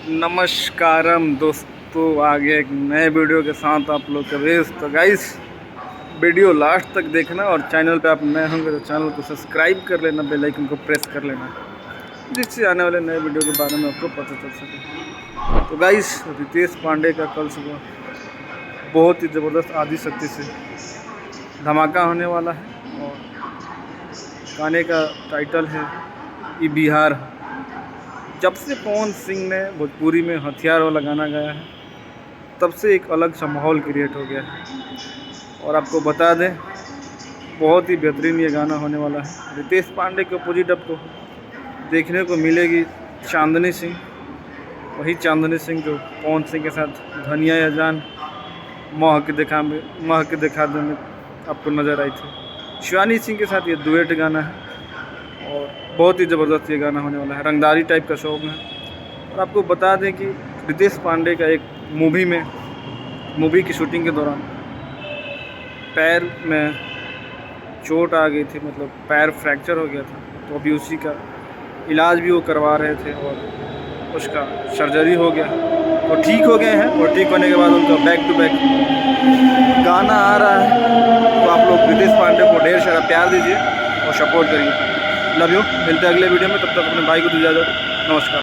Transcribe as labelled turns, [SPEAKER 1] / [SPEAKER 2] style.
[SPEAKER 1] नमस्कारम दोस्तों, आगे एक नए वीडियो के साथ आप लोग का वेस। तो गाइस, वीडियो लास्ट तक देखना और चैनल पे आप नए होंगे तो चैनल को सब्सक्राइब कर लेना, बेल आइकन को प्रेस कर लेना, जिससे आने वाले नए वीडियो के बारे में आपको पता चल सके। तो गाइस, रितेश पांडे का कल सुबह बहुत ही ज़बरदस्त आदि शक्ति से धमाका होने वाला है और गाने का टाइटल है ई बिहार। जब से पवन सिंह ने भोजपुरी में हथियार वाला गाना गाया है, तब से एक अलग सा माहौल क्रिएट हो गया है। और आपको बता दें, बहुत ही बेहतरीन ये गाना होने वाला है। रितेश पांडे के अपोजिट आपको देखने को मिलेगी चांदनी सिंह, वही चांदनी सिंह जो पवन सिंह के साथ धनिया या जान मह के दिखा दे में आपको नज़र आई थी। शिवानी सिंह के साथ ये डुएट गाना है और बहुत ही ज़बरदस्त ये गाना होने वाला है। रंगदारी टाइप का सॉन्ग है। और आपको बता दें कि रितेश पांडे का एक मूवी की शूटिंग के दौरान पैर में चोट आ गई थी, मतलब पैर फ्रैक्चर हो गया था। तो अभी उसी का इलाज भी वो करवा रहे थे और उसका सर्जरी हो गया, वो ठीक हो गए हैं। और ठीक होने के बाद उनका बैक टू बैक गाना आ रहा है। तो आप लोग रितेश पांडे को ढेर सारा प्यार दीजिए और सपोर्ट करिए। Love you. मिलते हैं अगले वीडियो में, तब तक अपने भाई को दीजिए इजाज़त। नमस्कार।